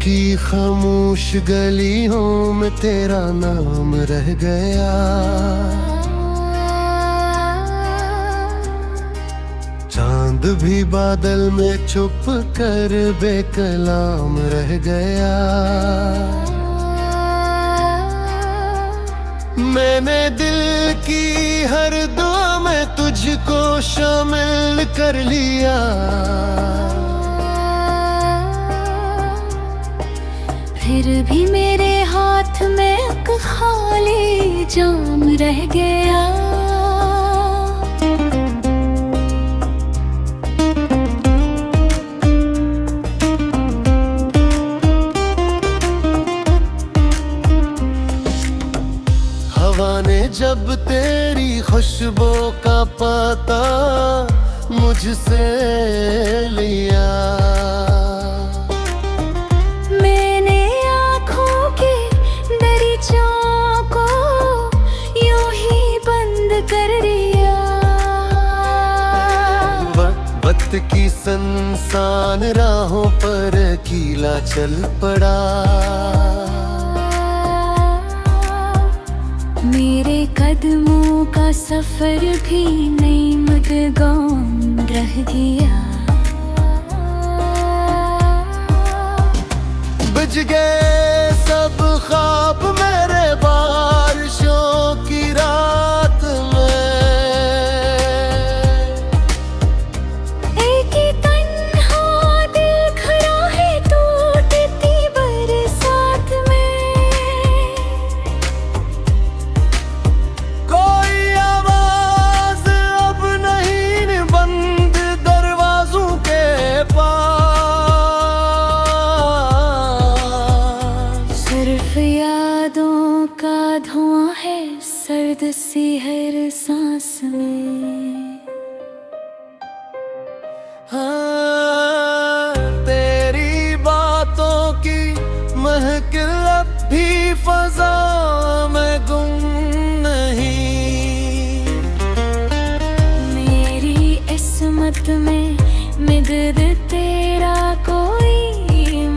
की खामोश गलियों में तेरा नाम रह गया। चांद भी बादल में छुप कर बेकलाम रह गया। मैंने दिल की हर दुआ में तुझको शामिल कर लिया। फिर भी मेरे हाथ में एक खाली जाम रह गया। हवा ने जब तेरी खुशबू का पता मुझसे लिया, मैंने आँखों की दरीचों को यूं ही बंद कर दिया। वक्त की संसान राहों पर कीला चल पड़ा। मेरे कदमों का सफर भी नई मदगाम रह गया। बुझ गए सब ख्वाब मेरे बारिशों की रात में। एक ही तन्हा दिल खड़ा है टूटती बरसात में। कोई आवाज अब नहीं बंद दरवाजों के पास। सिर्फ यादों का धुआं है सर्द सी हर सांस में। हाँ, तेरी बातों की महकिल अब भी फजा में गुम नहीं। मेरी किस्मत में मिदद तेरा कोई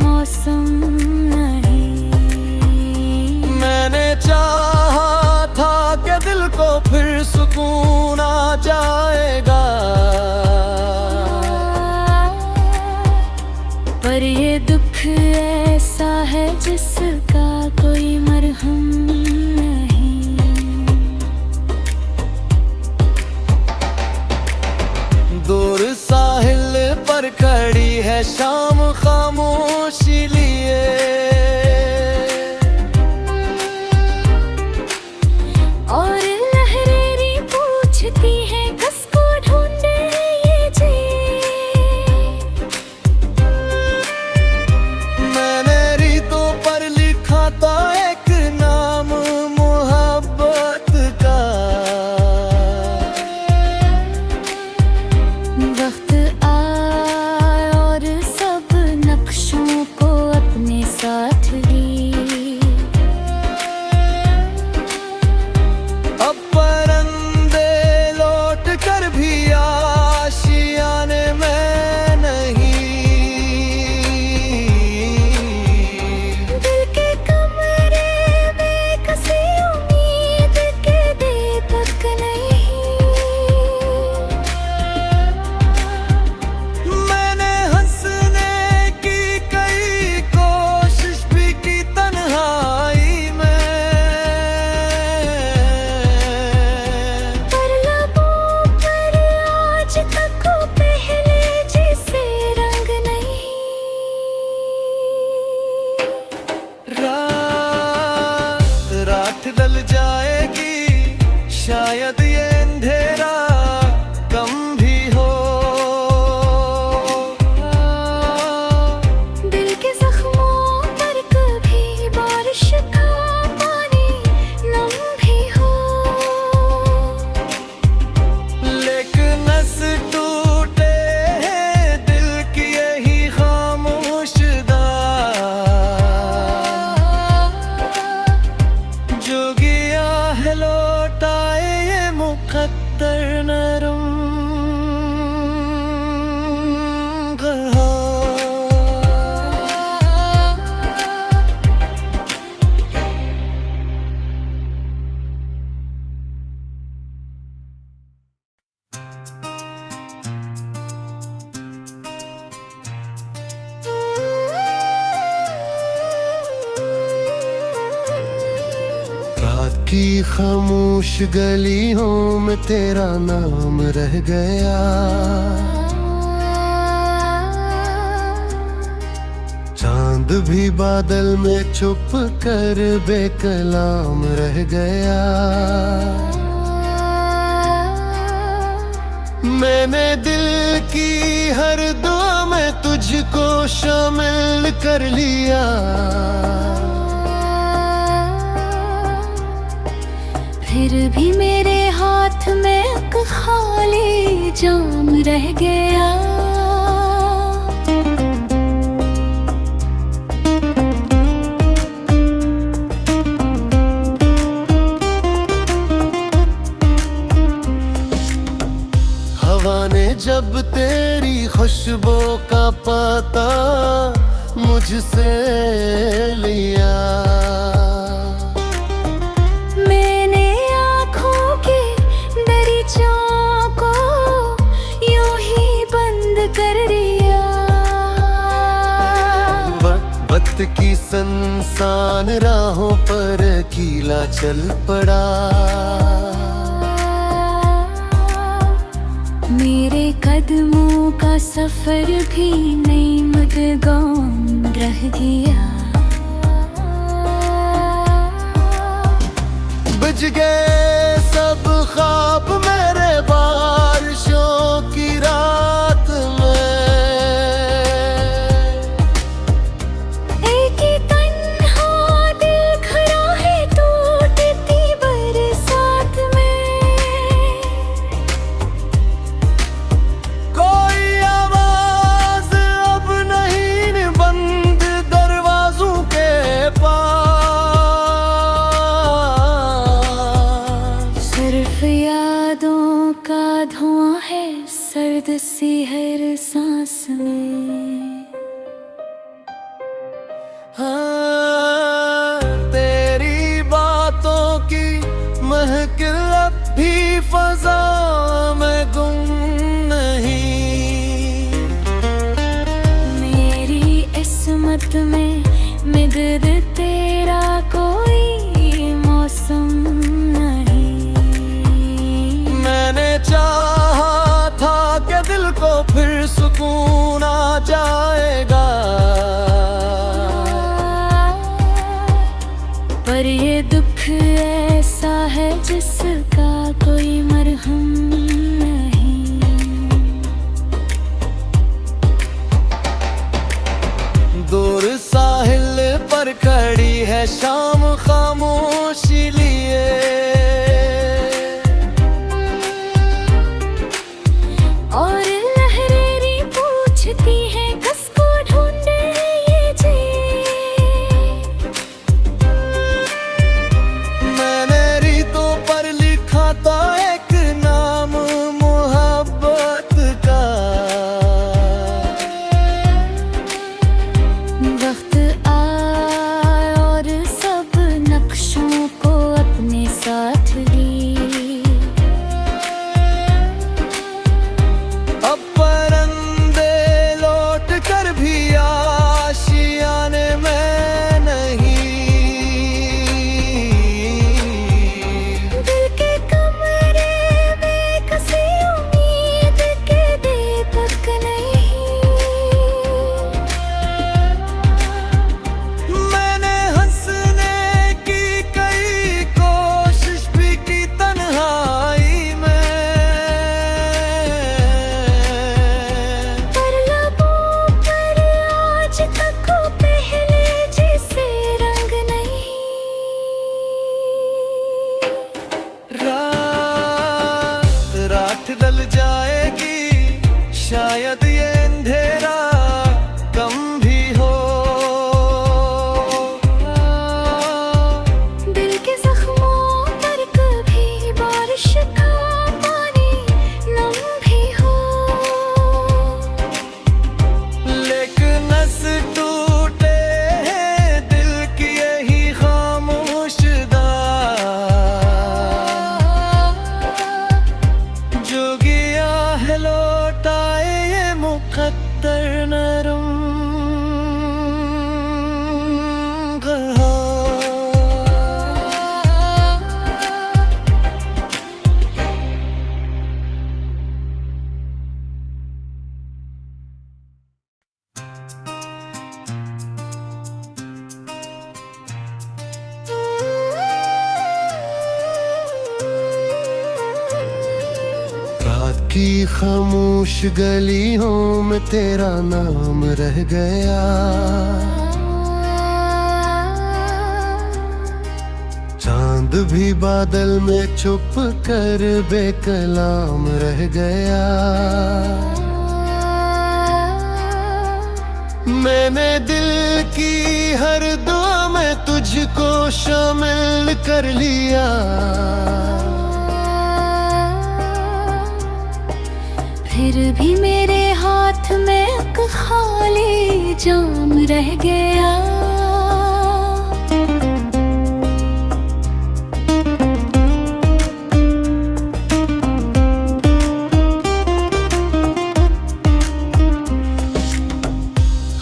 मौसम नहीं। मैंने चाहा था कि दिल को फिर सुकून आ जाएगा, पर ये दुख ऐसा है जिसका कोई मरहम नहीं। दूर साहिल पर खड़ी है शाम खामोशी लिए। और लहरें पूछती हैं किसको ढूंढे ये जी। मैंने रीतों पर लिखा था एक नाम मोहब्बत का। वक्त आए और सब नक्शों को अपने साथ ली। अब परंदे लौट कर भी आशियाने में नहीं। दिल के कमरे में किसी उम्मीद के दीपक नहीं। मैंने हंसने की कई कोशिश भी की तन्हाई में, पर लबों पर आज तक वो पहले जैसे रंग नहीं। रात रात ढल जाएगी शायद ये अंधेरा कम भी हो। दिल के जख्मों पर कभी बारिश का पानी नम भी हो। लेकिन नस टूटे हैं दिल की यही खामोश जो गया है लौटाए ये मुकद्दर नरम की खामोश गलियों में तेरा नाम रह गया। चांद भी बादल में छुप कर बेकलाम रह गया। मैंने दिल की हर दुआ में तुझको शामिल कर लिया। फिर भी मेरे हाथ में एक खाली जाम रह गया। हवा ने जब तेरी खुशबू का पता मुझसे लिया, मैंने आँखों की दरीचों को यूं ही बंद कर दिया। वक्त की संसान राहों पर कीला चल पड़ा। मेरे कदमों का सफर भी नई मदगाम रह गया। बुझ गए सब ख्वाब मेरे बारिशों की रात में। एक ही तन्हा दिल खड़ा है टूटती बरसात में। कोई आवाज अब नहीं बंद दरवाजों के पास। सिर्फ यादों का धुआं है सर्द सी हर सांस में। हाँ, तेरी बातों की महकिल अब भी फजा में गुम नहीं। मेरी किस्मत में मिदद तेरा कोई मौसम नहीं। मैंने चाहा था कि दिल को फिर सुकून आ जाएगा, पर ये दुख ऐसा है जिसका कोई मरहम नहीं। दूर साहिल पर खड़ी है शाम खामोशी लिए। और लहरें पूछती हैं किसको ढूंढे ये जी। मैंने रीतों पर लिखा था एक नाम मोहब्बत का। वक्त आए और सब नक्शों को अपने साथ ली। अब परंदे लौट कर भी आशियाने में नहीं। दिल के कमरे में किसी उम्मीद के दीपक नहीं। मैंने हंसने की कई कोशिश भी की तन्हाई में, पर लबों पर आज तक वो पहले जैसे रंग नहीं। रात ढल जाएगी शायद ये अंधेरा कम भी हो। दिल के जख्मों पर कभी बारिश का पानी नम भी हो। लेकिन नस टूटे हैं दिल की यही खामोश जो गया है लौटाए ये मुकद्दर की खामोश गलियों में तेरा नाम रह गया। चांद भी बादल में छुप कर बेकलाम रह गया। मैंने दिल की हर दुआ में तुझको शामिल कर लिया। फिर भी मेरे हाथ में एक खाली जाम रह गया।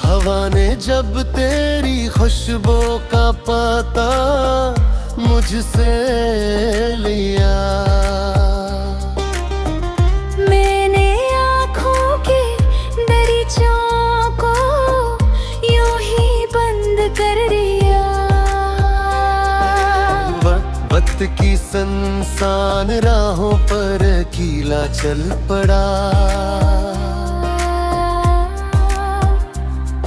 हवा ने जब तेरी खुशबू का पता मुझसे लिया, मैंने आँखों की दरीचों को यूं ही बंद कर दिया। वक्त की संसान राहों पर कीला चल पड़ा।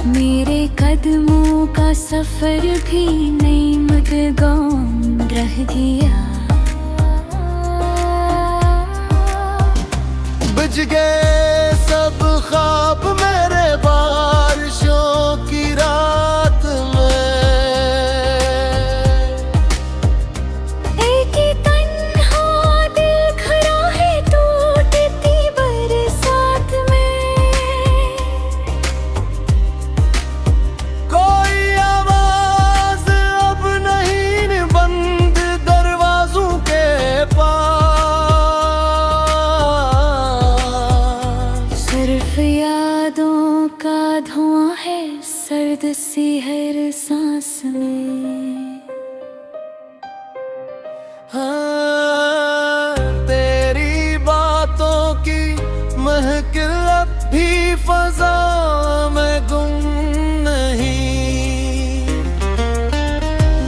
मेरे कदमों का सफर भी नई मदगाम रह गया। बुझ गए सब ख्वाब मेरे बारिशों की रात में। एक ही तन्हा दिल खड़ा है टूटती बरसात में। कोई आवाज अब नहीं बंद दरवाजों के पास। सिर्फ यादों का धुआं है सर्द सी हर सांस में। हाँ, तेरी बातों की महकिल अब भी फजा में गुम नहीं।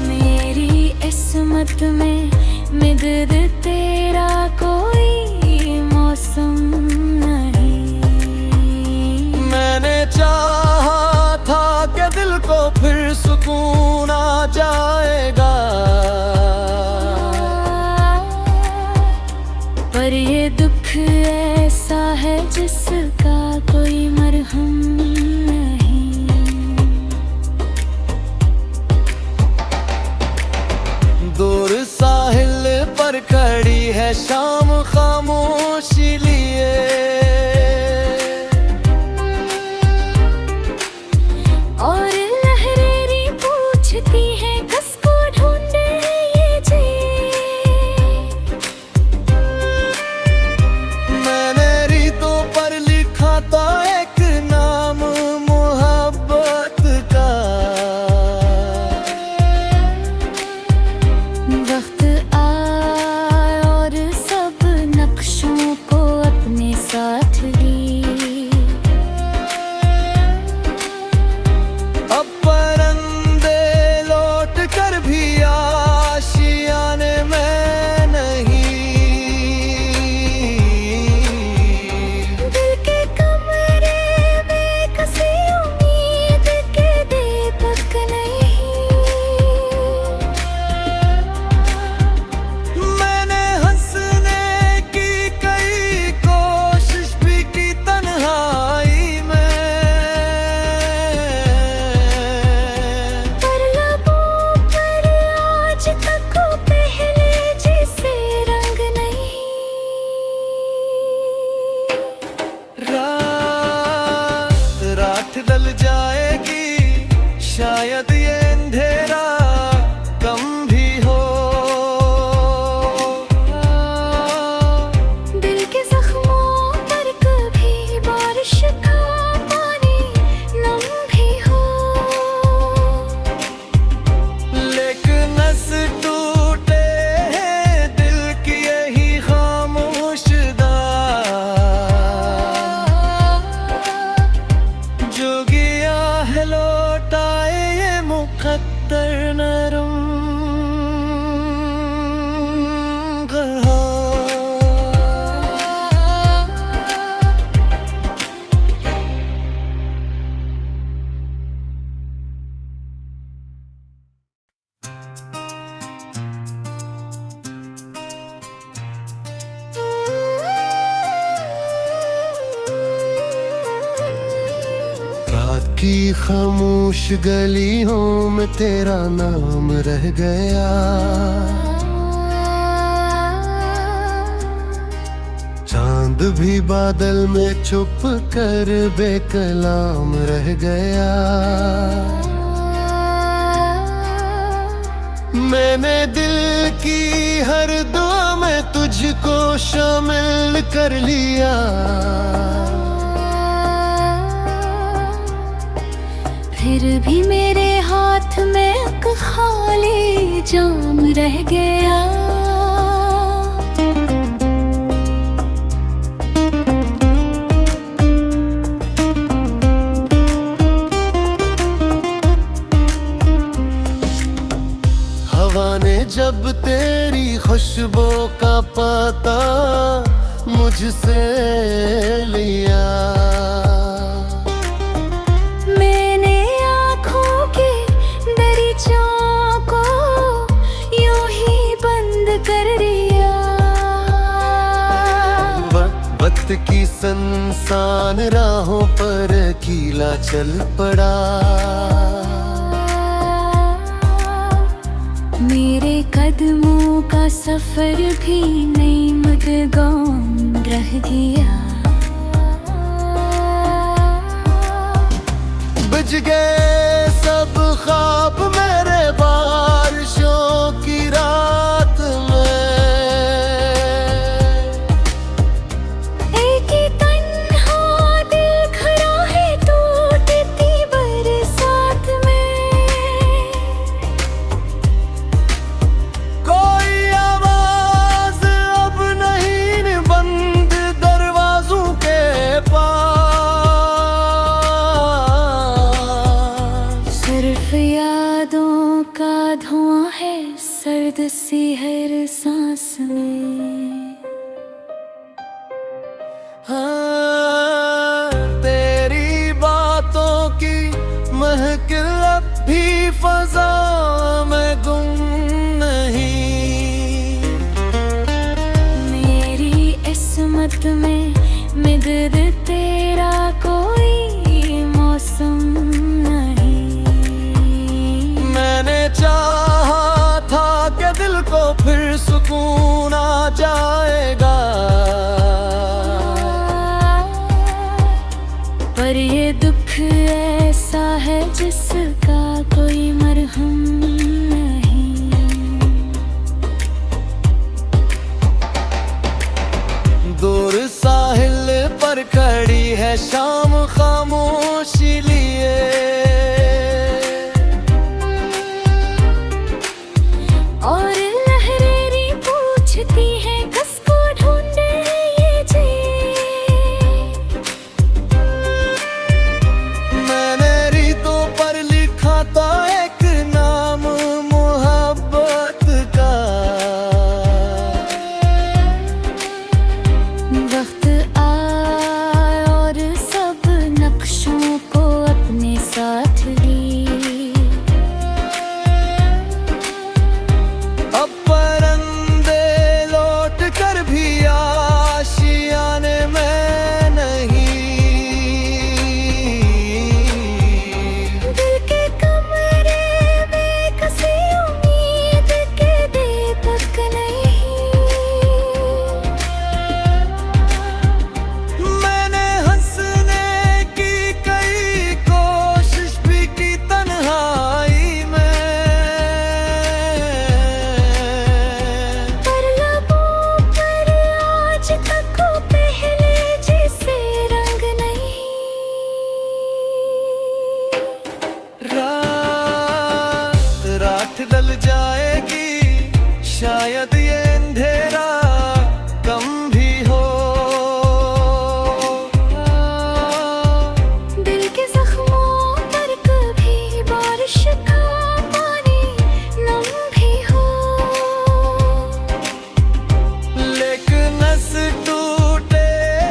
मेरी किस्मत में मिदद तेरा कोई मौसम नहीं। मैंने चाहा था कि दिल को फिर सुकून आ जाएगा, पर ये दुख ऐसा है जिसका कोई मरहम नहीं। दूर साहिल पर खड़ी है शाम खामोशी लिए। और लहरें पूछती हैं किसको ढूंढे ये जी। मैंने रीतों पर लिखा था एक नाम मोहब्बत का। वक्त आए और सब नक्शों को की खामोश गलियों में तेरा नाम रह गया। चांद भी बादल में छुप कर बेकलाम रह गया। मैंने दिल की हर दुआ में तुझको शामिल कर लिया। फिर भी मेरे हाथ में एक खाली जाम रह गया। हवा ने जब तेरी खुशबू का पता मुझसे लिया, मैंने आँखों की दरीचों को यूं ही बंद कर दिया। वक्त की संसान राहों पर कीला चल पड़ा। मेरे कदमों का सफर भी नई मदगम रह गया। बुझ गए सब ख्वाब मेरे बारिशों की रात में। एक ही तन्हा दिल खड़ा है टूटती बरसात में। कोई आवाज अब नहीं बंद दरवाजों के पास। सिर्फ यादों का धुआं है सर्द सी हर सांस में। हाँ, तेरी बातों की महकिल अब भी फजा में गुम नहीं। मेरी किस्मत में मिदद तेरा कोई मौसम नहीं। मैंने चाहा था कि दिल को फिर सुकून आ जाएगा, पर ये दुख ऐसा है जिसका कोई मरहम नहीं। दूर साहिल पर खड़ी है शाम खामोशी लिए। और लहरें पूछती हैं किसको ढूंढे ये जी। मैंने रीतों पर लिखा था एक नाम मोहब्बत का। वक्त आए और सब नक्शों को अपने साथ ली। अब परंदे लौट कर भी आशियाने में नहीं। दिल के कमरे में किसी उम्मीद के दीपक नहीं। मैंने हंसने की कई कोशिश भी की तन्हाई में, पर लबों पर आज तक वो पहले जैसे रंग नहीं। रात ढल जाएगी शायद ये अंधेरा कम भी हो। दिल के जख्मों पर कभी बारिश का पानी नम भी हो। लेकिन नस टूटे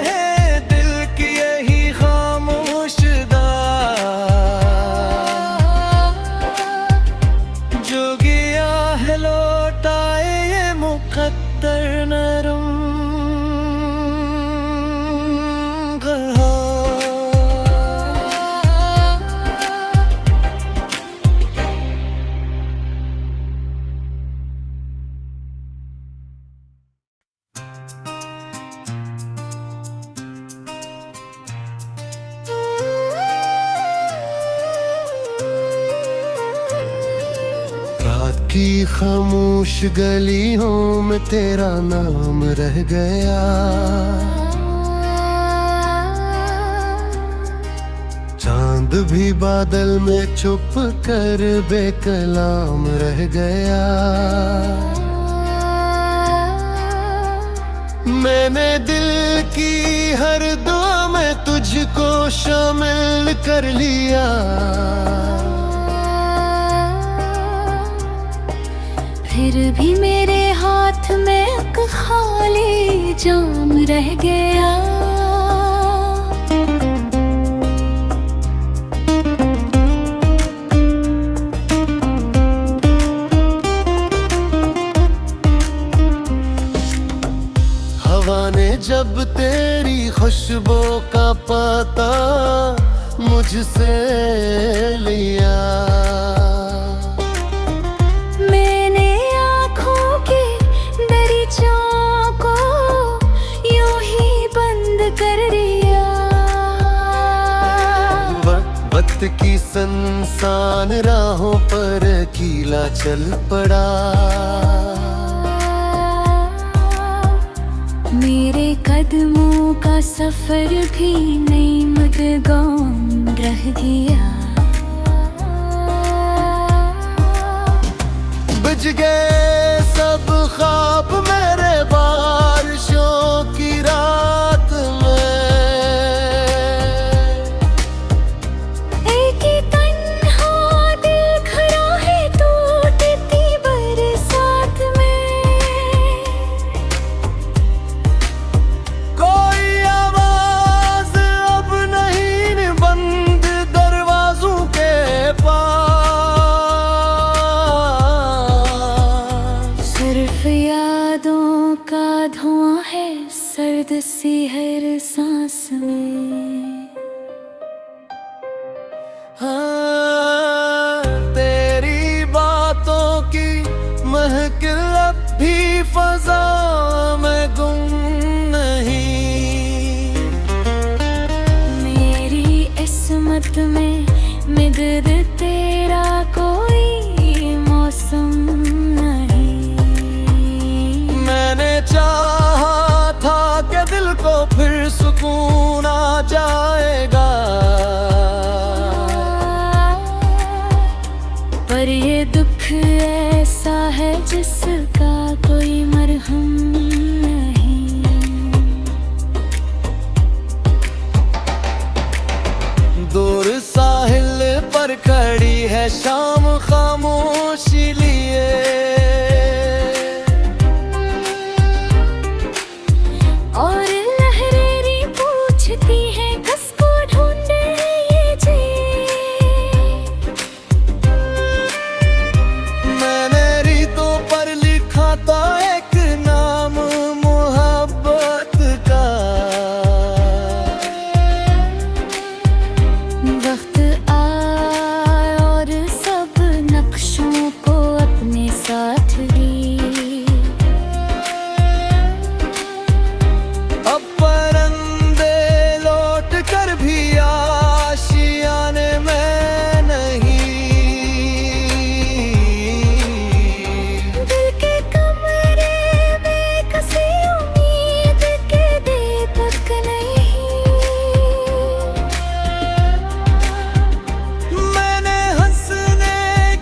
हैं दिल की यही खामोश जो गया है लौटाए ये मुकद्दर सूखी खामोश गलियों में तेरा नाम रह गया। चांद भी बादल में छुप कर बेकलाम रह गया। मैंने दिल की हर दुआ में तुझको शामिल कर लिया। फिर भी मेरे हाथ में एक खाली जाम रह गया। हवा ने जब तेरी खुशबू का पता मुझसे लिया, मैंने आँखों की दरीचों को यूं ही बंद कर दिया। वक्त की संसान राहों पर कीला चल पड़ा। मेरे कदमों का सफर भी नई मदगाम रह गया। बुझ गए सब ख्वाब मेरे बारिशों की रात में। एक ही तन्हा दिल खड़ा है टूटती बरसात में। कोई आवाज अब नहीं बंद दरवाजों के पास। सिर्फ यादों का धुआं है सर्द सी हर सांस में। हाँ, तेरी बातों की महकिल अब भी फजा में गुम नहीं। मेरी इस्मत में मिदद तेरा कोई मौसम नहीं। मैंने चाहा था कि दिल को फिर सुकून आ जाएगा, पर ये दुख ऐसा है जिसका कोई मरहम नहीं। दूर साहिल पर खड़ी है शाम खामोशी लिए। और लहरें पूछती हैं किसको ढूंढे ये जी। मैंने रीतों पर लिखा था एक नाम मोहब्बत का। वक्त आए और सब नक्शों को अपने साथ ली। अब परंदे लौट कर भी आशियाने में नहीं। दिल के कमरे में किसी उम्मीद के दीपक नहीं। मैंने हंसने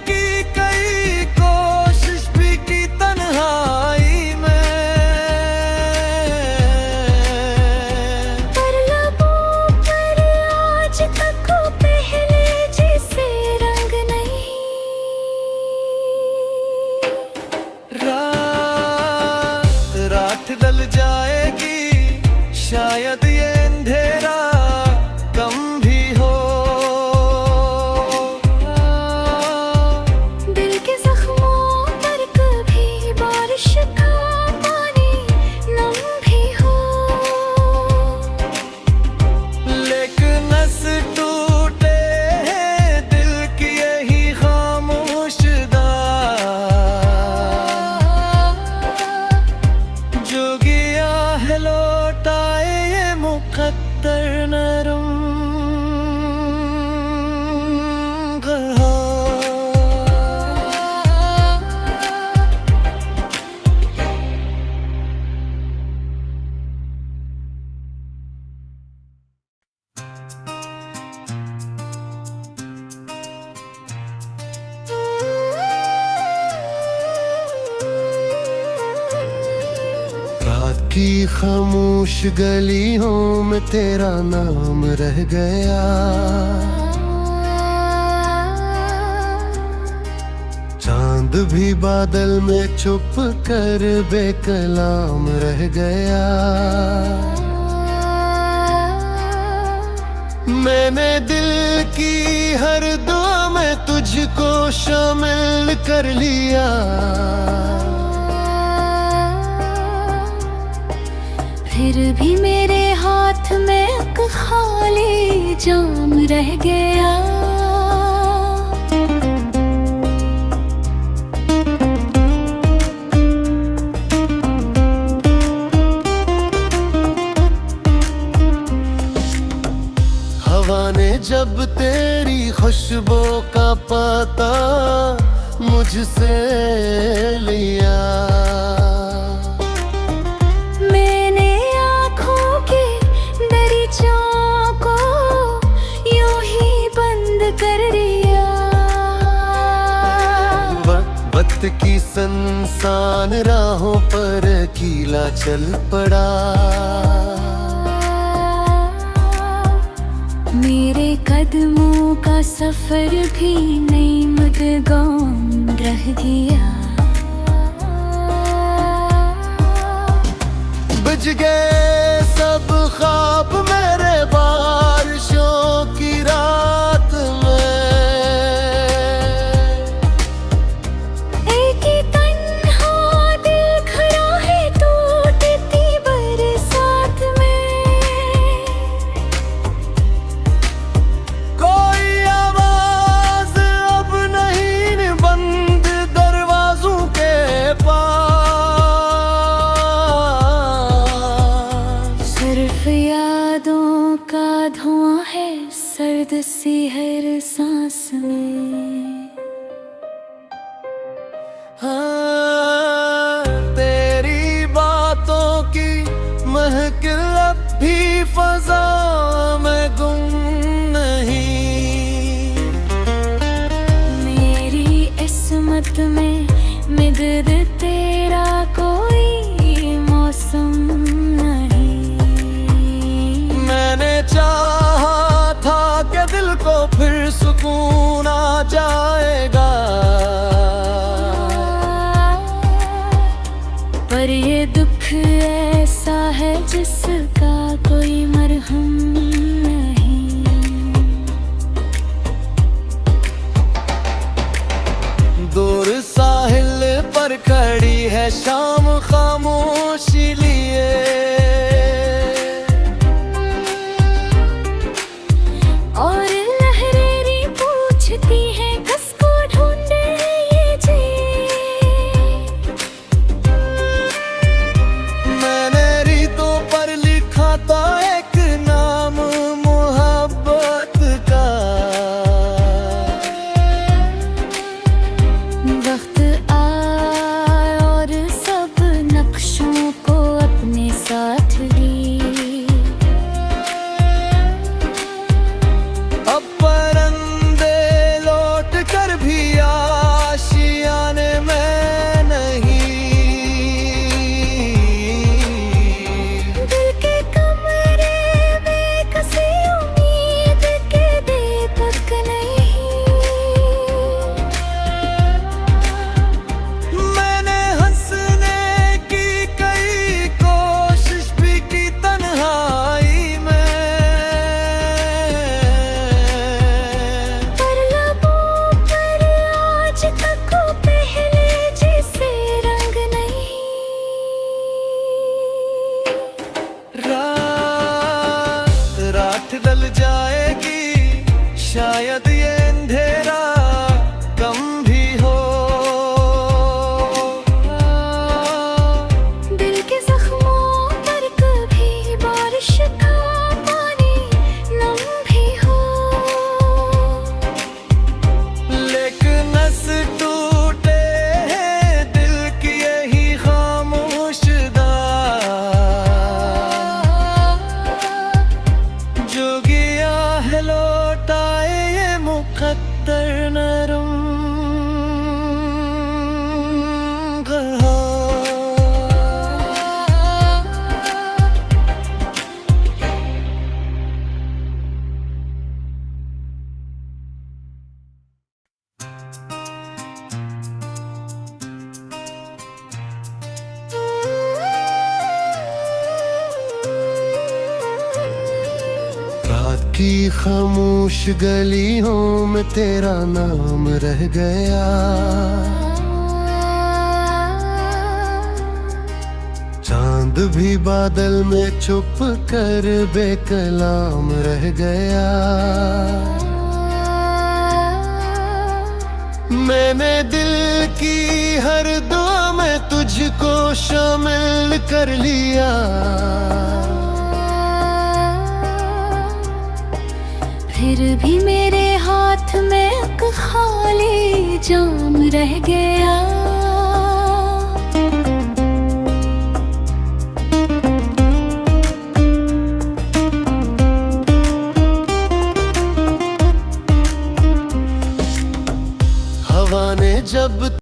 की कई कोशिश भी की तन्हाई में, पर लबों पर आज तक वो पहले जैसे रंग नहीं। रात ढल जाएगी शायद ये अंधेरा कम भी हो। दिल के जख्मों पर कभी बारिश का पानी नम भी हो। लेकिन नस टूटे हैं दिल की यही खामोश दाग। जो गया है लौटाए ये की खामोश गलियों में तेरा नाम रह गया। चांद भी बादल में छुप कर बेकलाम रह गया। मैंने दिल की हर दुआ में तुझको शामिल कर लिया। फिर भी मेरे हाथ में एक खाली जाम रह गया। हवा ने जब तेरी खुशबू का पता मुझसे लिया, मैंने आँखों की दरीचों को यूं ही बंद कर दिया। वक्त की संसान राहों पर कीला चल पड़ा। मेरे कदमों का सफर भी नई मदगाम रह गया। बुझ गए सब ख्वाब मेरे बारिशों की रात में। एक ही तन्हा दिल खड़ा है टूटती बरसात में। कोई आवाज अब नहीं बंद दरवाजों के पास। सिर्फ यादों का धुआं है सर्द सी हर सांस में। हाँ, तेरी बातों की महकिल अब भी फजा में गुम नहीं। मेरी किस्मत में मिदद तेरा कोई मौसम नहीं। मैंने चाहा था कि दिल को फिर सुकून आ जाएगा, पर ये दुख ऐसा है जिसका कोई मरहम नहीं। दूर साहिल पर खड़ी है शाम खामोशी लिए। और लहरें पूछती हैं किसको ढूंढे ये जी। मैंने रीतों पर लिखा था एक नाम मोहब्बत का। वक्त आया और सब नक्शों को अपने साथ ली। अब परंदे लौट कर भी आशियाने में नहीं। दिल के कमरे में किसी उम्मीद के दीपक नहीं। मैंने हंसने की कई कोशिश भी की तन्हाई में, पर लबों पर आज तक वो पहले जैसे रंग नहीं। रात रात ढल जाएगी, शायद ये अंधेरा कम भी हो। दिल के जख्मों पर कभी बारिश का पानी नम भी हो। लेकिन नस टूटे हैं दिल की यही खामोश जो गया है लौटाए ये मुकद्दर की खामोश गलियों में तेरा नाम रह गया। चांद भी बादल में छुप कर बेकलाम रह गया। मैंने दिल की हर दुआ में तुझको शामिल कर लिया। फिर भी मेरे हाथ में एक खाली जाम रह गया।